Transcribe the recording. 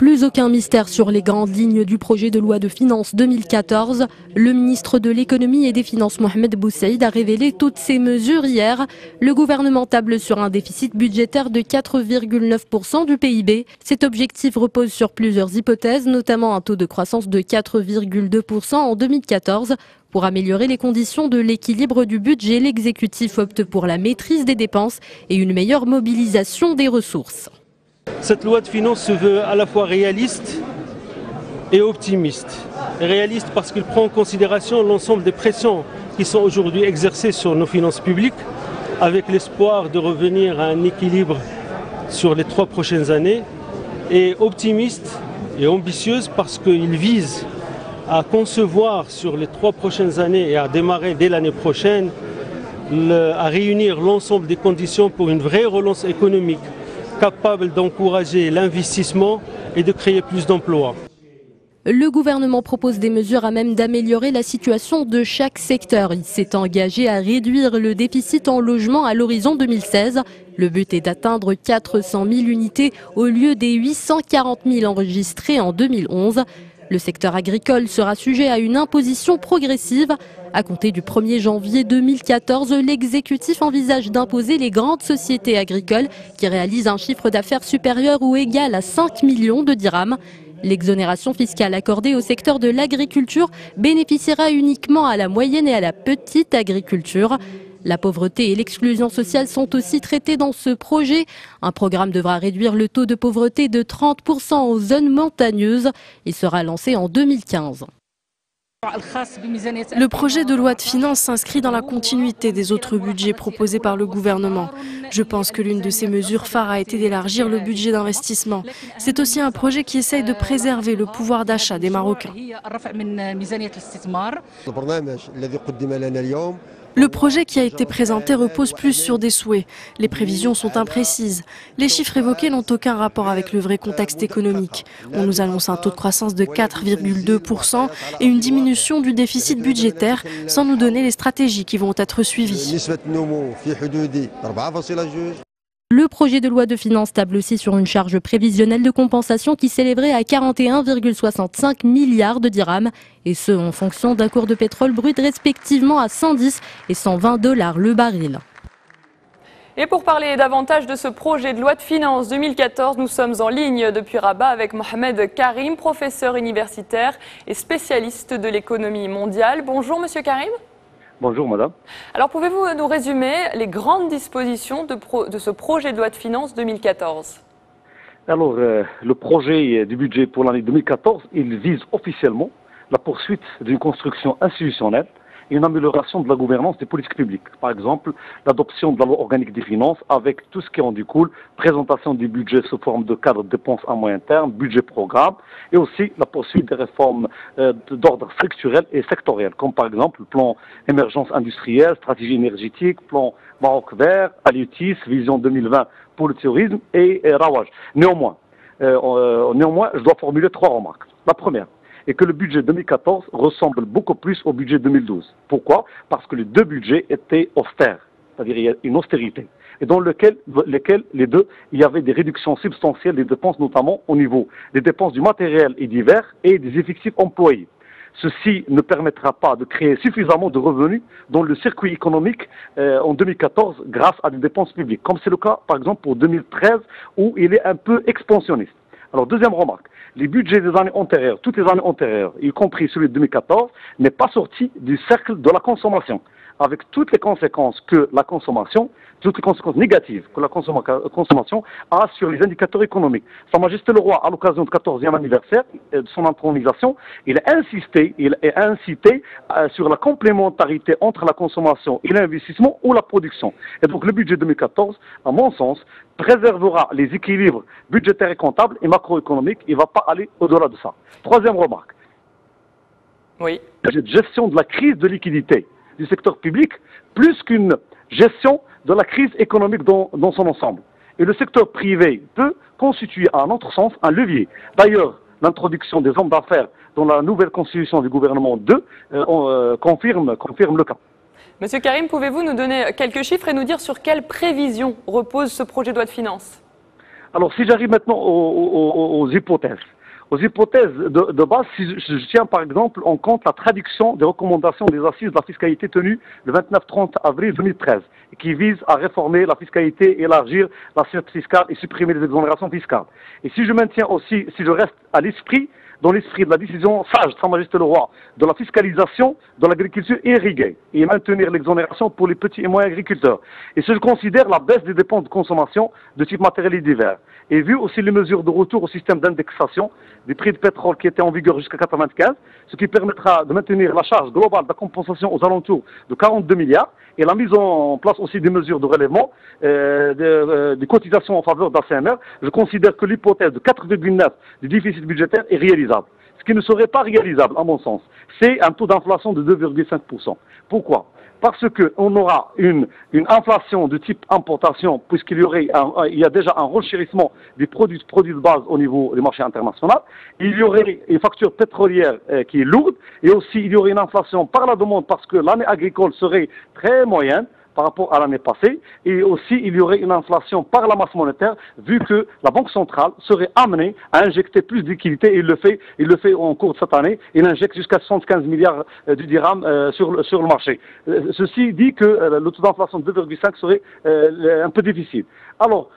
Plus aucun mystère sur les grandes lignes du projet de loi de finances 2014. Le ministre de l'économie et des finances Mohamed Boussaïd a révélé toutes ces mesures hier. Le gouvernement table sur un déficit budgétaire de 4,9% du PIB. Cet objectif repose sur plusieurs hypothèses, notamment un taux de croissance de 4,2% en 2014. Pour améliorer les conditions de l'équilibre du budget, l'exécutif opte pour la maîtrise des dépenses et une meilleure mobilisation des ressources. Cette loi de finances se veut à la fois réaliste et optimiste. Réaliste parce qu'il prend en considération l'ensemble des pressions qui sont aujourd'hui exercées sur nos finances publiques, avec l'espoir de revenir à un équilibre sur les 3 prochaines années, et optimiste et ambitieuse parce qu'il vise à concevoir sur les 3 prochaines années et à démarrer dès l'année prochaine, à réunir l'ensemble des conditions pour une vraie relance économique, capable d'encourager l'investissement et de créer plus d'emplois. Le gouvernement propose des mesures à même d'améliorer la situation de chaque secteur. Il s'est engagé à réduire le déficit en logement à l'horizon 2016. Le but est d'atteindre 400 000 unités au lieu des 840 000 enregistrées en 2011. Le secteur agricole sera sujet à une imposition progressive. À compter du 1er janvier 2014, l'exécutif envisage d'imposer les grandes sociétés agricoles qui réalisent un chiffre d'affaires supérieur ou égal à 5 millions de dirhams. L'exonération fiscale accordée au secteur de l'agriculture bénéficiera uniquement à la moyenne et à la petite agriculture. La pauvreté et l'exclusion sociale sont aussi traitées dans ce projet. Un programme devra réduire le taux de pauvreté de 30% aux zones montagneuses. Il sera lancé en 2015. Le projet de loi de finances s'inscrit dans la continuité des autres budgets proposés par le gouvernement. Je pense que l'une de ces mesures phares a été d'élargir le budget d'investissement. C'est aussi un projet qui essaye de préserver le pouvoir d'achat des Marocains. Le projet qui a été présenté repose plus sur des souhaits. Les prévisions sont imprécises. Les chiffres évoqués n'ont aucun rapport avec le vrai contexte économique. On nous annonce un taux de croissance de 4,2% et une diminution du déficit budgétaire sans nous donner les stratégies qui vont être suivies. Le projet de loi de finances table aussi sur une charge prévisionnelle de compensation qui s'élèverait à 41,65 milliards de dirhams, et ce en fonction d'un cours de pétrole brut respectivement à 110 et 120 $ le baril. Et pour parler davantage de ce projet de loi de finances 2014, nous sommes en ligne depuis Rabat avec Mohamed Karim, professeur universitaire et spécialiste de l'économie mondiale. Bonjour Monsieur Karim. Bonjour madame. Alors pouvez-vous nous résumer les grandes dispositions de ce projet de loi de finances 2014 ? Alors le projet du budget pour l'année 2014, il vise officiellement la poursuite d'une construction institutionnelle et une amélioration de la gouvernance des politiques publiques. Par exemple, l'adoption de la loi organique des finances avec tout ce qui en découle, présentation du budget sous forme de cadre de dépenses à moyen terme, budget programme, et aussi la poursuite des réformes d'ordre structurel et sectoriel, comme par exemple le plan émergence industrielle, stratégie énergétique, plan Maroc vert, Aliutis, vision 2020 pour le tourisme et Rawaj. Néanmoins, je dois formuler 3 remarques. La première, et que le budget 2014 ressemble beaucoup plus au budget 2012. Pourquoi? Parce que les 2 budgets étaient austères, c'est-à-dire il y a une austérité, et dans lesquels les deux, il y avait des réductions substantielles des dépenses, notamment au niveau des dépenses du matériel et divers et des effectifs employés. Ceci ne permettra pas de créer suffisamment de revenus dans le circuit économique en 2014 grâce à des dépenses publiques, comme c'est le cas par exemple pour 2013 où il est un peu expansionniste. Alors deuxième remarque, les budgets des années antérieures, toutes les années antérieures, y compris celui de 2014, n'est pas sorti du cercle de la consommation, avec toutes les conséquences que la consommation, toutes les conséquences négatives que la consommation a sur les indicateurs économiques. Sa Majesté le Roi, à l'occasion du 14e anniversaire de son intronisation, il a incité sur la complémentarité entre la consommation et l'investissement ou la production. Et donc le budget 2014, à mon sens, préservera les équilibres budgétaires et comptables et macroéconomiques. Il ne va pas aller au-delà de ça. Troisième remarque. Oui. La gestion de la crise de liquidité du secteur public, plus qu'une gestion de la crise économique dans son ensemble. Et le secteur privé peut constituer, à notre sens, un levier. D'ailleurs, l'introduction des hommes d'affaires dans la nouvelle constitution du gouvernement 2 confirme le cas. Monsieur Karim, pouvez-vous nous donner quelques chiffres et nous dire sur quelles prévisions repose ce projet de loi de finances ? Alors, si j'arrive maintenant aux hypothèses. Aux hypothèses de base, si je tiens par exemple en compte la traduction des recommandations des assises de la fiscalité tenues le 29-30 avril 2013, qui vise à réformer la fiscalité, élargir l'assiette fiscale et supprimer les exonérations fiscales. Et si je maintiens aussi, si je reste dans l'esprit de la décision sage de Sa Majesté le Roi, de la fiscalisation de l'agriculture irriguée et maintenir l'exonération pour les petits et moyens agriculteurs. Et si je considère la baisse des dépenses de consommation de type matériel et divers, et vu aussi les mesures de retour au système d'indexation des prix de pétrole qui étaient en vigueur jusqu'à 1995, ce qui permettra de maintenir la charge globale de la compensation aux alentours de 42 milliards, et la mise en place aussi des mesures de relèvement des cotisations en faveur de la CMR, je considère que l'hypothèse de 4,9 du déficit budgétaire est réalisable. Ce qui ne serait pas réalisable, à mon sens, c'est un taux d'inflation de 2,5%. Pourquoi ? Parce qu'on aura une inflation de type importation, puisqu'il y a déjà un renchérissement des produits de base au niveau du marché international. Il y aurait une facture pétrolière qui est lourde, et aussi il y aurait une inflation par la demande, parce que l'année agricole serait très moyenne par rapport à l'année passée, et aussi il y aurait une inflation par la masse monétaire, vu que la Banque centrale serait amenée à injecter plus de liquidités, et il le fait en cours de cette année, il injecte jusqu'à 75 milliards de dirhams sur le marché. Ceci dit que le taux d'inflation de 2,5 serait un peu difficile. Alors,